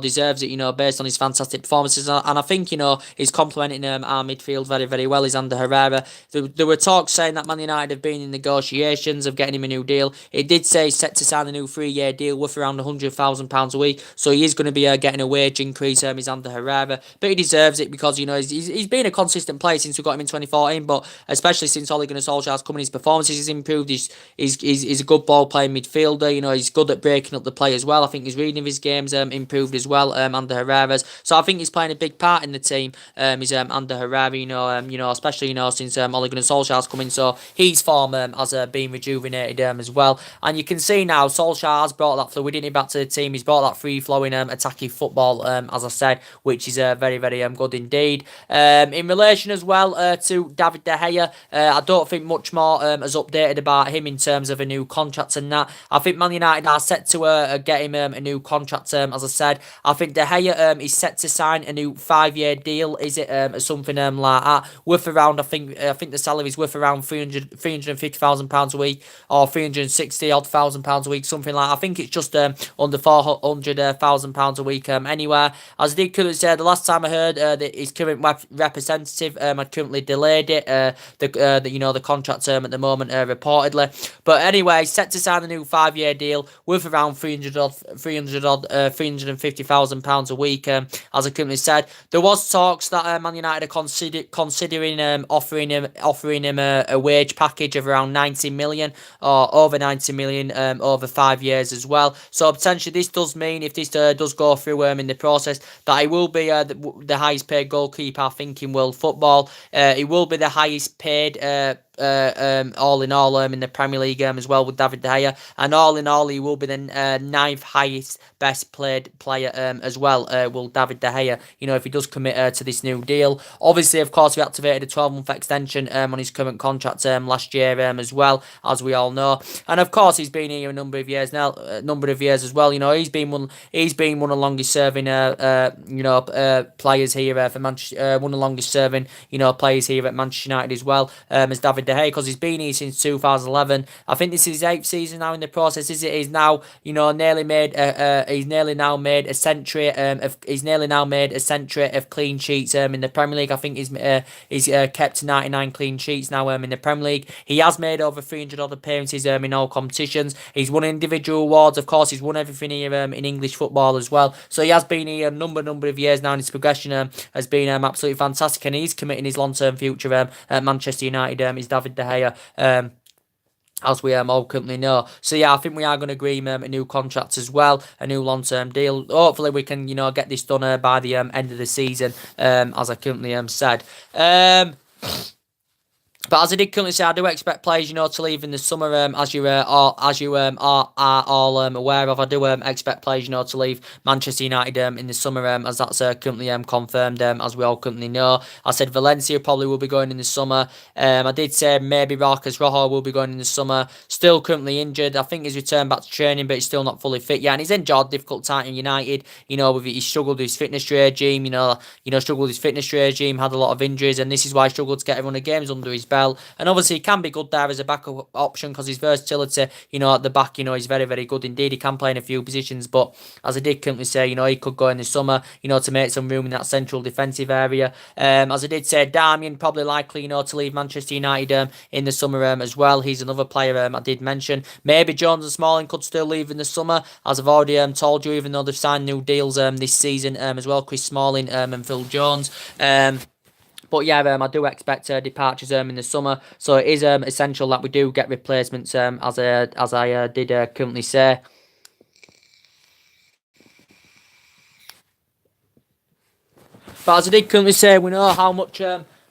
deserves it, based on his fantastic performances, and I think, he's complementing our midfield very, very well, is Ander Herrera. There were talks saying that Man United have been in negotiations of getting him a new deal. It did say he's set to sign a new 3-year deal worth around £100,000 a week, so he is going to be getting a wage increase, is Ander Herrera, but he deserves it because, he's been a consistent player since we got him in 2014, but especially since Ole Gunnar Solskjaer's come in, his performances has improved. He's a good ball playing midfielder. He's good at breaking up the play as well. I think his reading of his games improved as well under Herrera's. So I think he's playing a big part in the team. Is under Herrera. Especially since Ole Gunnar Solskjaer's come in, so his form has been rejuvenated as well. And you can see now Solskjaer has brought that fluidity back to the team. He's brought that free flowing attacking football, as I said, which is very, very good indeed. indeed. In relation as well to David De Gea, I don't think much more has updated about him in terms of a new contract and that. I think Man United are set to get him a new contract. As I said, I think De Gea is set to sign a new 5-year deal. Is it something like that? Worth around, I think the salary is worth around £350,000 a week, or £360,000 a week, something like that. I think it's just under £400,000 a week. Anywhere, as I did currently say, the last time I heard that his current representative had currently delayed it, the contract term at the moment, reportedly. But anyway, set to sign a new 5-year deal worth around £350,000 a week. As I currently said, there was talks that Man United are considering offering him a wage package of around 90 million or over 90 million over 5 years as well. So potentially this does mean, if this does go through in the process, that he will be the highest paid goalkeeper, I think, in world football. He will be the highest paid all in all in the Premier League as well, with David De Gea, and all in all he will be the 9th highest best played player as well, will David De Gea, if he does commit to this new deal. Obviously, of course, we activated a 12-month extension on his current contract last year as well, as we all know, and of course he's been here a number of years now, as well. He's been one of the longest serving players here for Manchester, one of the longest serving players here at Manchester United as well, as David De Gea, because he's been here since 2011. I think this is his 8th season now in the process. Is it? He's now nearly made now made a century of clean sheets in the Premier League. I think he's kept 99 clean sheets now in the Premier League. He has made over 300 odd appearances in all competitions. He's won individual awards. Of course, he's won everything here in English football as well. So he has been here a number of years now, and his progression has been absolutely fantastic, and he's committing his long-term future at Manchester United. Is David De Gea. As we all currently know. So yeah, I think we are going to agree a new contract as well, a new long-term deal. Hopefully we can get this done by the end of the season, as I currently said. But as I did currently say, I do expect players, to leave in the summer. As you are all aware of, I do expect players, to leave Manchester United in the summer, as that's currently confirmed, as we all currently know. I said Valencia probably will be going in the summer. I did say maybe Marcus Rojo will be going in the summer. Still currently injured. I think he's returned back to training, but he's still not fully fit yet. And he's enjoyed a difficult time in United. He struggled with his fitness regime. Struggled with his fitness regime. Had a lot of injuries, and this is why he struggled to get everyone the games under his belt. And obviously he can be good there as a backup option, because his versatility, at the back, is very, very good indeed. He can play in a few positions, but as I did currently say, he could go in the summer, to make some room in that central defensive area. As I did say, Darmian probably likely, to leave Manchester United in the summer as well. He's another player I did mention. Maybe Jones and Smalling could still leave in the summer, as I've already told you, even though they've signed new deals this season as well, Chris Smalling and Phil Jones. But yeah, I do expect departures in the summer, so it is essential that we do get replacements, as I did currently say. But as I did currently say, we know how much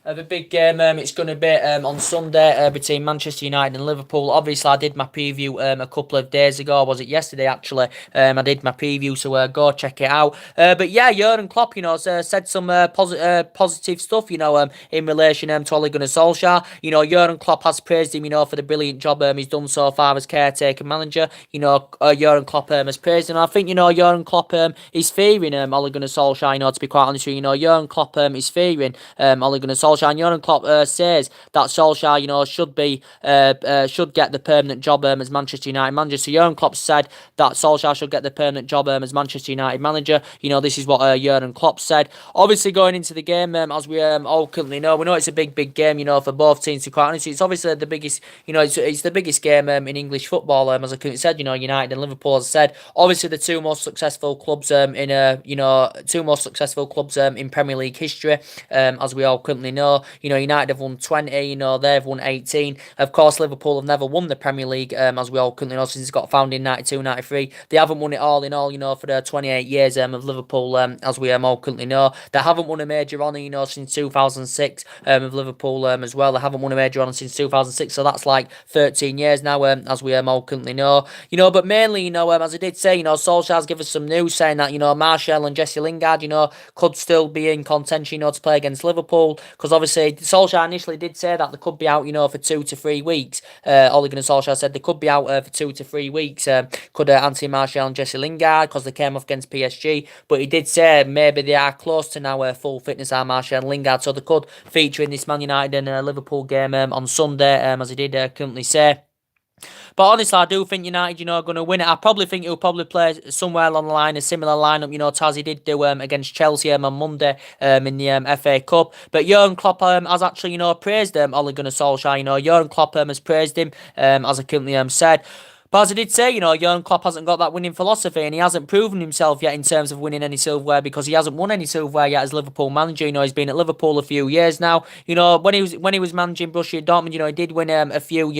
of a big game it's going to be on Sunday between Manchester United and Liverpool. Obviously, I did my preview a couple of days ago. Was it yesterday, actually? I did my preview, so go check it out. But yeah, Jurgen Klopp, said some positive stuff, in relation to Ole Gunnar Solskjaer. Jurgen Klopp has praised him, for the brilliant job he's done so far as caretaker manager. Jurgen Klopp has praised him. I think, Jurgen Klopp is fearing Ole Gunnar Solskjaer, to be quite honest with you. Jurgen Klopp is fearing Ole Gunnar Solskjaer. And Jurgen Klopp says that Solskjaer, should get the permanent job as Manchester United manager. So Jurgen Klopp said that Solskjaer should get the permanent job as Manchester United manager. This is what Jurgen Klopp said. Obviously, going into the game, as we all currently know, we know it's a big game, for both teams. To quite honestly, it's obviously the biggest, it's the biggest game in English football. As I currently said, United and Liverpool, as I said, obviously the two most successful clubs in Premier League history, as we all currently know. know. United have won 20, they've won 18. Of course, Liverpool have never won the Premier League, as we all currently know, since it got founded in 92, 93. They haven't won it all in all, for the 28 years of Liverpool, as we all currently know. They haven't won a major honour, since 2006 of Liverpool as well. They haven't won a major honour since 2006, so that's like 13 years now, as we all currently know. But mainly, as I did say, Solskjaer's given us some news saying that, Martial and Jesse Lingard, could still be in contention, to play against Liverpool, because obviously Solskjaer initially did say that they could be out, for 2 to 3 weeks. Ole Gunnar Solskjaer said they could be out for 2 to 3 weeks. Could Anthony Martial and Jesse Lingard, because they came off against PSG, but he did say maybe they are close to now full fitness, are Martial and Lingard, so they could feature in this Man United and Liverpool game on Sunday, as he did currently say. But honestly, I do think United, are going to win it. I probably think he'll probably play somewhere along the line, a similar lineup, as he did do against Chelsea on Monday in the FA Cup. But Jurgen Klopp has actually, praised Ole Gunnar Solskjaer. Jurgen Klopp has praised him, as I currently said. But as I did say, Jurgen Klopp hasn't got that winning philosophy, and he hasn't proven himself yet in terms of winning any silverware, because he hasn't won any silverware yet as Liverpool manager. He's been at Liverpool a few years now. When he was managing Borussia Dortmund, he did win a few,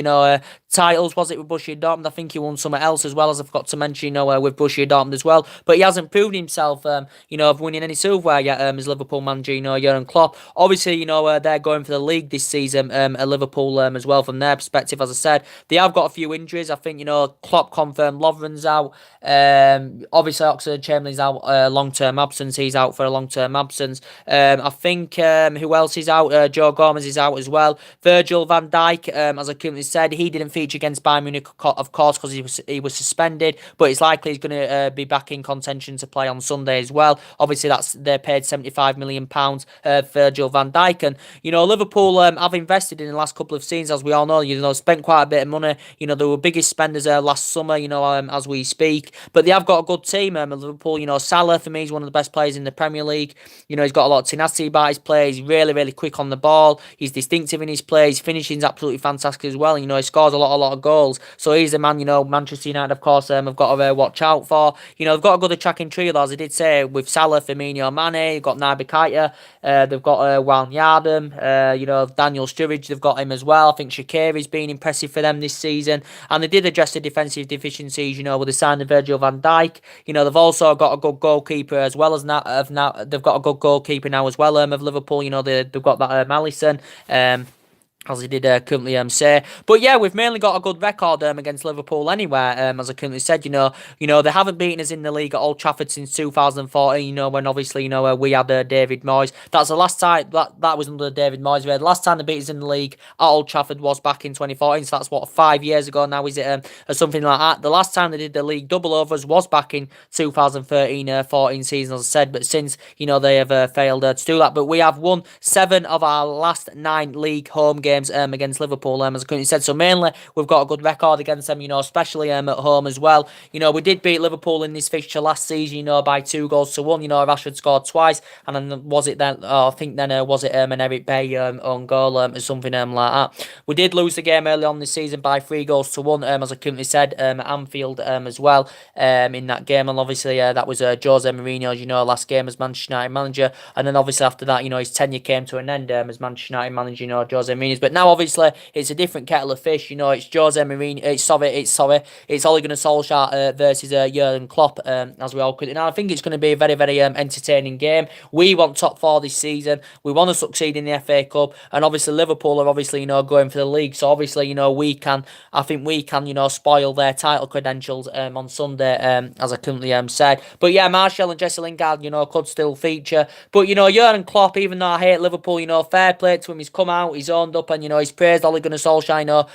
titles. Was it with Borussia Dortmund? I think he won somewhere else as well, as I've got to mention, with Borussia Dortmund as well. But he hasn't proven himself, of winning any silverware yet as Liverpool manager, Jurgen Klopp. Obviously, they're going for the league this season at Liverpool as well. From their perspective, as I said, they have got a few injuries. I think, Klopp confirmed Lovren's out. Obviously, Oxlade-Chamberlain's out, long-term absence. He's out for a long-term absence. I think, who else is out? Joe Gomez is out as well. Virgil van Dijk, as I currently said, he didn't feature against Bayern Munich, of course, because he was suspended, but it's likely he's going to be back in contention to play on Sunday as well. Obviously, they paid £75 million Virgil van Dijk, and Liverpool have invested in the last couple of seasons, as we all know. Spent quite a bit of money. They were biggest spenders last summer, as we speak, but they have got a good team. Liverpool, Salah for me is one of the best players in the Premier League. He's got a lot of tenacity about his play. He's really, really quick on the ball. He's distinctive in his play. His finishing's absolutely fantastic as well. He scores a lot of goals. So he's the man, Manchester United, of course, have got to watch out for. They've got a good attacking trio, as I did say, with Salah, Firmino, Mane. They've got Naby Keita. They've got Wijnaldum. Daniel Sturridge, they've got him as well. I think Shaqiri's been impressive for them this season. And they did address the defensive deficiencies, with the sign of Virgil van Dijk. They've also got a good goalkeeper as well as now. They've got a good goalkeeper now as well of Liverpool. They've got that Alisson. As he did currently say. But yeah, we've mainly got a good record against Liverpool anyway, as I currently said. They haven't beaten us in the league at Old Trafford since 2014, when obviously, we had David Moyes. That's the last time, that was under David Moyes. The last time they beat us in the league at Old Trafford was back in 2014, so that's 5 years ago now, is it, or something like that. The last time they did the league double over us was back in 2013-14 season, as I said, but since, they have failed to do that. But we have won 7 of our last 9 league home games against Liverpool, as I currently said. So mainly we've got a good record against them, especially at home as well. We did beat Liverpool in this fixture last season, by 2-1. Rashford scored twice, and then was it then? I think then was it an Eric Bay own goal or something like that. We did lose the game early on this season by 3-1, as I currently said, at Anfield as well in that game, and obviously that was Jose Mourinho's last game as Manchester United manager, and then obviously after that his tenure came to an end as Manchester United manager, Jose Mourinho's. But now obviously it's a different kettle of fish. It's Jose Mourinho. It's Ole Gunnar Solskjaer versus Jurgen Klopp, as we all could. And I think it's going to be a very, very entertaining game. We want top 4 this season. We want to succeed in the FA Cup, and obviously Liverpool are obviously going for the league. So obviously we can spoil their title credentials on Sunday, as I currently said. But yeah, Martial and Jesse Lingard could still feature. But Jurgen Klopp, even though I hate Liverpool, fair play to him. He's come out, he's owned up, and he's praised Ole Gunnar Solskjaer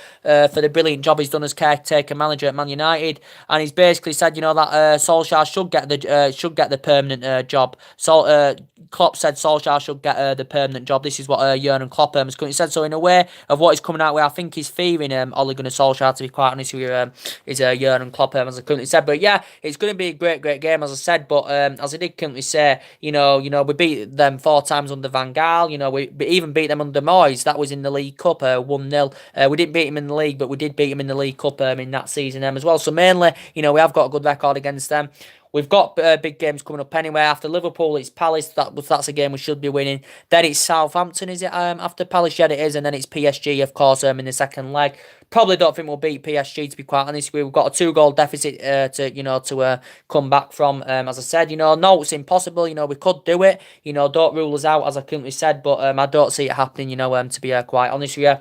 for the brilliant job he's done as caretaker manager at Man United, and he's basically said that Solskjaer should get the permanent job. So Klopp said Solskjaer should get the permanent job. This is what Jurgen Klopp has currently said. So in a way of what he's coming out with, I think he's fearing Ole Gunnar Solskjaer, to be quite honest with you, is Jurgen Klopp, as I currently said. But yeah, it's going to be a great game, as I said. But as I did currently say, we beat them 4 times under Van Gaal. We even beat them under Moyes. That was in the League Cup, 1-0. We didn't beat him in the league, but we did beat him in the League Cup in that season as well. So mainly, we have got a good record against them. we've got big games coming up anyway. After Liverpool, it's Palace. That's a game we should be winning. Then it's Southampton, is it? After Palace, yeah, it is, and then it's PSG, of course, in the second leg. Probably don't think we'll beat PSG, to be quite honest. We've got a 2-goal deficit to come back from. As I said, no, it's impossible. We could do it. Don't rule us out, as I currently said, but I don't see it happening. To be quite honest with you.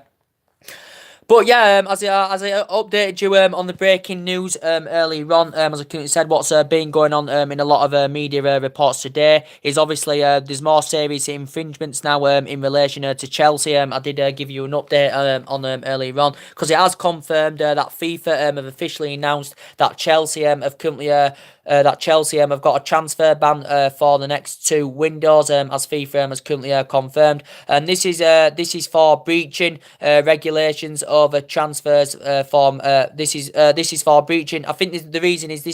But yeah, as I updated you on the breaking news earlier on, as I currently said, what's been going on in a lot of media reports today is obviously there's more serious infringements now in relation to Chelsea. I did give you an update on earlier on because it has confirmed that FIFA have officially announced that Chelsea have currently that Chelsea have got a transfer ban for the next 2 windows, as FIFA has currently confirmed, and this is for breaching regulations over transfers from this is for breaching. I think the reason is I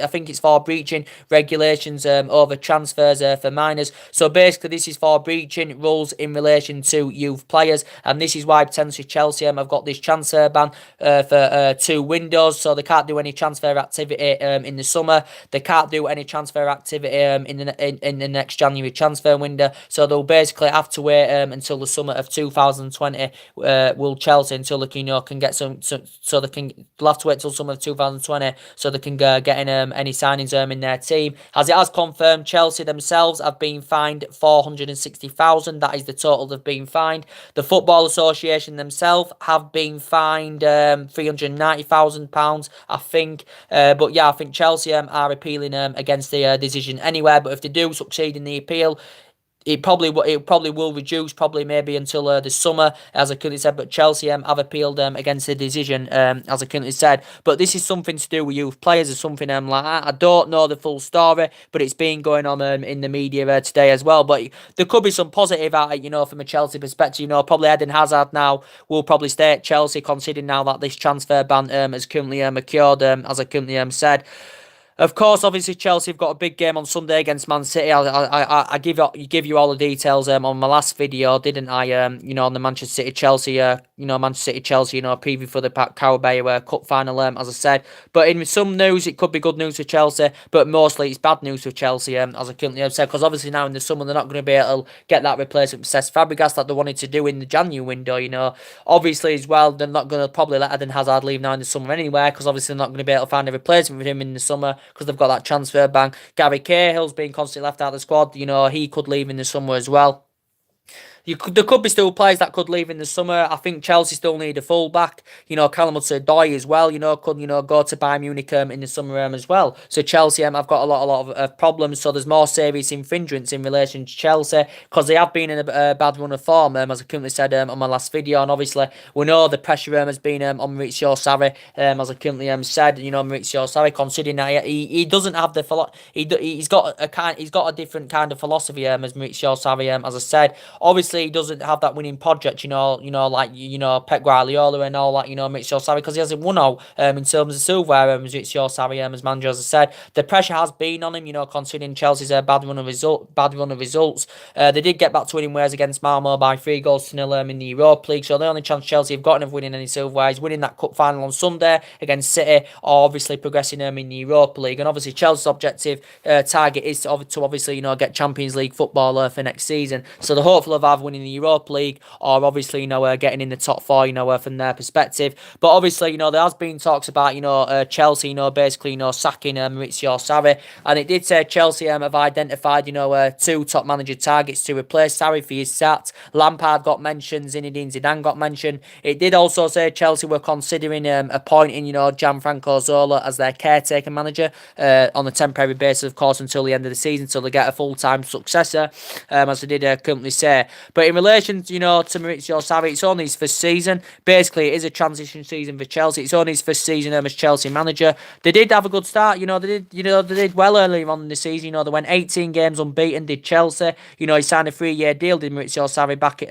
think it's for breaching regulations over transfers for minors. So basically, this is for breaching rules in relation to youth players, and this is why potentially Chelsea have got this transfer ban for 2 windows. So they can't do any transfer activity in the summer. They can't do any transfer activity in the next January transfer window. So they'll basically have to wait until the summer of 2020. Will Chelsea until they can get some so they'll have to wait till summer of 2020 so they can get in any signings in their team. As it has confirmed, Chelsea themselves have been fined 460,000. That is the total they've been fined. The Football Association themselves have been fined £390,000, I think. But yeah, I think Chelsea are appealing against the decision anyway. But if they do succeed in the appeal, it probably will reduce maybe until the summer, as I currently said. But Chelsea have appealed against the decision, as I currently said. But this is something to do with youth players or something like that. I don't know the full story, but it's been going on in the media today as well. But there could be some positive out of it, from a Chelsea perspective. Probably Eden Hazard now will probably stay at Chelsea, considering now that this transfer ban has currently occurred, as I currently said. Of course, obviously, Chelsea have got a big game on Sunday against Man City. I give you all the details on my last video, didn't I? On the Manchester City Chelsea, preview for the Carabao Cup final, as I said. But in some news, it could be good news for Chelsea, but mostly it's bad news for Chelsea, as I currently have said, because obviously now in the summer they're not going to be able to get that replacement for Cesc Fabregas that they wanted to do in the January window. Obviously as well, they're not going to probably let Eden Hazard leave now in the summer anyway, because obviously they're not going to be able to find a replacement for him in the summer, because they've got that transfer ban. Gary Cahill's been constantly left out of the squad. He could leave in the summer as well. There could be still players that could leave in the summer. I think Chelsea still need a fullback. Callum Hudson-Odoi as well. Could go to Bayern Munich in the summer as well. So Chelsea have got a lot of problems. So there's more serious infringements in relation to Chelsea because they have been in a bad run of form, as I currently said on my last video. And obviously we know the pressure has been on Maurizio Sarri, as I currently said. Maurizio Sarri, considering that he doesn't have the he's got a different kind of philosophy as Maurizio Sarri, as I said. Obviously, he doesn't have that winning project, like Pep Guardiola and all that, Maurizio Sarri, because he hasn't won all in terms of silverware. Maurizio Sarri as manager, as I said, the pressure has been on him, considering Chelsea's bad run of results. They did get back to winning ways against Malmo by 3-0 in the Europa League. So the only chance Chelsea have gotten of winning any silverware is winning that cup final on Sunday against City, or obviously progressing in the Europa League. And obviously Chelsea's objective target is to obviously get Champions League football for next season. So they're hopeful of either winning the Europa League or obviously getting in the top 4 from their perspective. But obviously there has been talks about Chelsea basically sacking Maurizio Sarri, and it did say Chelsea have identified 2 top manager targets to replace Sarri for his sat. Lampard got mentioned, Zinedine Zidane got mentioned. It did also say Chelsea were considering appointing Gianfranco Zola as their caretaker manager on a temporary basis, of course, until the end of the season, until they get a full-time successor, as they did currently say. But in relation to Maurizio Sarri, it's only his first season. Basically, it is a transition season for Chelsea. It's only his first season as Chelsea manager. They did have a good start. They did well earlier on in the season. They went 18 games unbeaten. Did Chelsea? He signed a 3-year deal. Did Maurizio Sarri back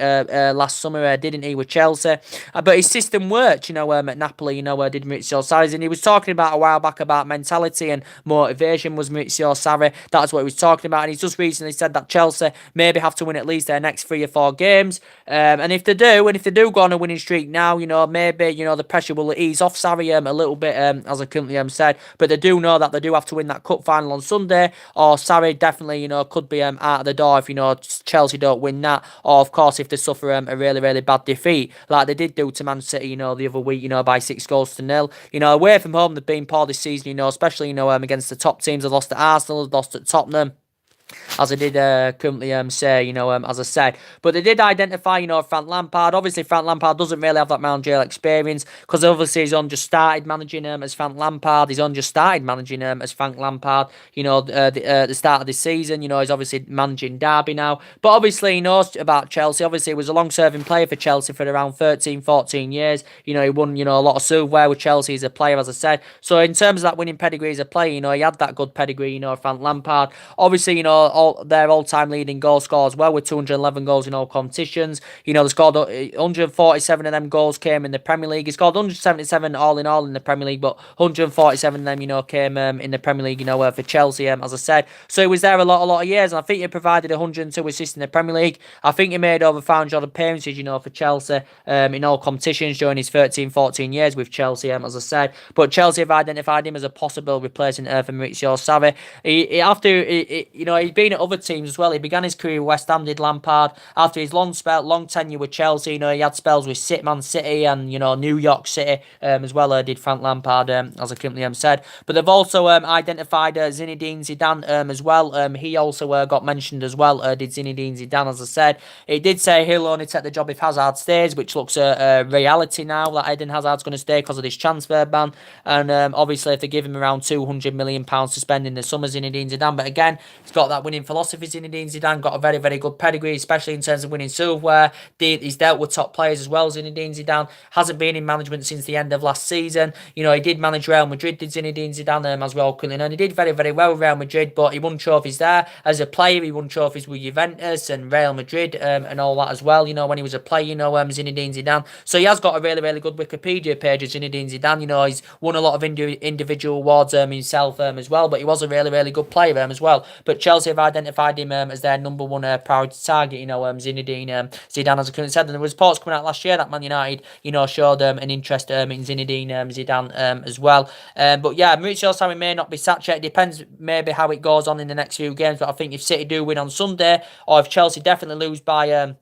last summer? Didn't he, with Chelsea? But his system worked. At Napoli. Did Maurizio Sarri? And he was talking about a while back about mentality and motivation. Was Maurizio Sarri? That's what he was talking about. And he's just recently said that Chelsea maybe have to win at least their next 3 or 4 games. And if they do go on a winning streak now, maybe, the pressure will ease off Sarri a little bit, as I currently said. But they do know that they do have to win that cup final on Sunday, or Sarri definitely, could be out of the door if, Chelsea don't win that, or of course if they suffer a really, really bad defeat, like they did do to Man City, the other week, by 6-0. Away from home, they've been poor this season, especially, against the top teams. They've lost to Arsenal, they've lost at Tottenham, as I did currently say, as I said. But they did identify, Frank Lampard. Obviously, Frank Lampard doesn't really have that managerial experience, because obviously he's on just started managing as Frank Lampard. He's on just started managing as Frank Lampard, the start of this season. He's obviously managing Derby now. But obviously he knows about Chelsea. Obviously he was a long-serving player for Chelsea for around 13, 14 years. He won, a lot of silverware with Chelsea as a player, as I said. So in terms of that winning pedigree as a player, he had that good pedigree, Frank Lampard. Obviously, their all-time leading goal scorer as well, with 211 goals in all competitions. They scored 147 of them goals came in the Premier League. He scored 177 all in the Premier League, but 147 of them, came in the Premier League, for Chelsea, as I said. So he was there a lot of years, and I think he provided 102 assists in the Premier League. I think he made over 500 appearances, for Chelsea, in all competitions during his 13, 14 years with Chelsea, as I said. But Chelsea have identified him as a possible replacement for Maurizio Sarri. He'd been at other teams as well. He began his career with West Ham, did Lampard. After his long tenure with Chelsea, he had spells with Man City and, New York City as well, did Frank Lampard, as I currently said. But they've also identified Zinedine Zidane as well. He also got mentioned as well, did Zinedine Zidane, as I said. It did say he'll only take the job if Hazard stays, which looks a reality now, that Eden Hazard's going to stay because of this transfer ban. And obviously, if they give him around £200 million to spend in the summer, Zinedine Zidane. But again, he's got that winning philosophy. Zinedine Zidane got a very, very good pedigree, especially in terms of winning silverware. He's dealt with top players as well. Zinedine Zidane hasn't been in management since the end of last season. He did manage Real Madrid, did Zinedine Zidane as well, and he did very, very well with Real Madrid, but he won trophies there. As a player, he won trophies with Juventus and Real Madrid and all that as well, when he was a player, Zinedine Zidane. So he has got a really, really good Wikipedia page of Zinedine Zidane. He's won a lot of individual awards himself as well, but he was a really, really good player as well. But Chelsea have identified him as their number one priority target, Zinedine Zidane, as I currently said. And there was reports coming out last year that Man United, showed an interest in Zinedine Zidane as well. But yeah, Maurizio Sarri may not be sacked yet. It depends maybe how it goes on in the next few games. But I think if City do win on Sunday, or if Chelsea definitely lose by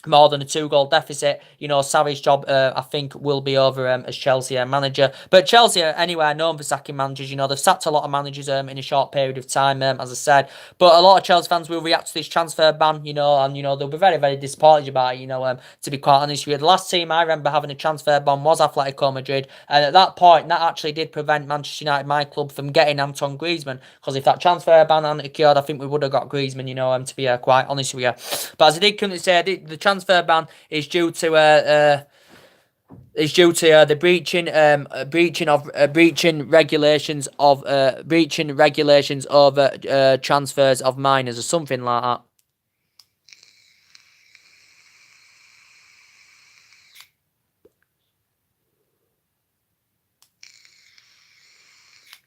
more than a 2-goal deficit, Sarri's job, I think, will be over as Chelsea manager. But Chelsea are anywhere known for sacking managers. They've sacked a lot of managers in a short period of time, as I said. But a lot of Chelsea fans will react to this transfer ban, and, they'll be very, very disappointed about it, to be quite honest with you. The last team I remember having a transfer ban was Atletico Madrid. And at that point, that actually did prevent Manchester United, my club, from getting Antoine Griezmann. Because if that transfer ban hadn't occurred, I think we would have got Griezmann, to be quite honest with you. But as I did currently say, the transfer ban is due to the breaching regulations of transfers of minors or something like that.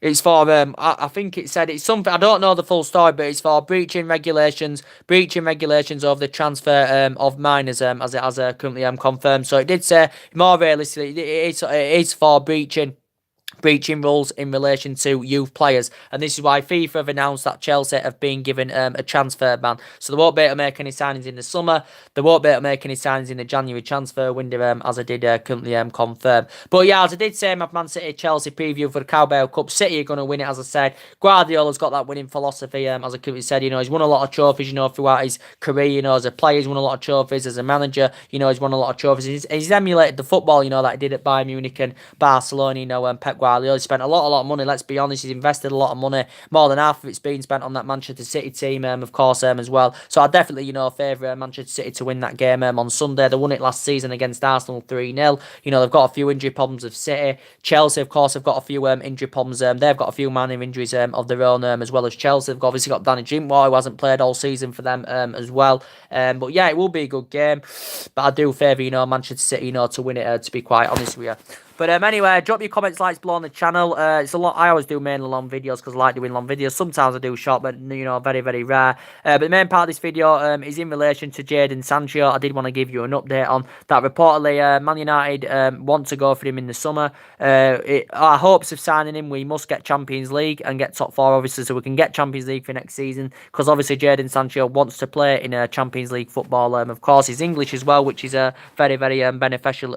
It's for I think it said it's something, I don't know the full story, but it's for breaching regulations of the transfer of minors, as it has currently confirmed. So it did say more realistically it is for breaching rules in relation to youth players, and this is why FIFA have announced that Chelsea have been given a transfer ban. So they won't be able to make any signings in the summer. They won't be able to make any signings in the January transfer window, as I did currently confirm. But yeah, as I did say, my Man City Chelsea preview for the Carabao Cup, City are going to win it, as I said. Guardiola's got that winning philosophy, as I currently said. He's won a lot of trophies, throughout his career. As a player, he's won a lot of trophies. As a manager, he's won a lot of trophies. He's emulated the football, that he did at Bayern Munich and Barcelona. And Pep Guardiola spent a lot of money. Let's be honest, he's invested a lot of money. More than half of it's been spent on that Manchester City team, of course, as well. So I definitely, favour Manchester City to win that game on Sunday. They won it last season against Arsenal 3-0. They've got a few injury problems of City. Chelsea, of course, have got a few injury problems. They've got a few minor injuries of their own, as well as Chelsea. They've obviously got Danny Drinkwater, who hasn't played all season for them, as well. But yeah, it will be a good game. But I do favour, Manchester City, to win it, to be quite honest with you. But anyway, drop your comments, likes below on the channel. It's a lot. I always do mainly long videos because I like doing long videos. Sometimes I do short, but you know, very, very rare. But the main part of this video is in relation to Jadon Sancho. I did want to give you an update on that. Reportedly, Man United want to go for him in the summer. Our hopes of signing him, we must get Champions League and get top four, obviously, so we can get Champions League for next season. Because obviously, Jadon Sancho wants to play in a Champions League football. Of course, he's English as well, which is very, very beneficial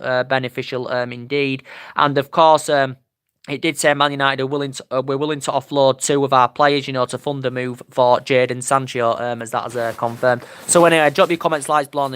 indeed. And of course, it did say Man United are we're willing to offload 2 of our players, you know, to fund a move for Jadon Sancho, as that is confirmed. So anyway, drop your comments, likes below on the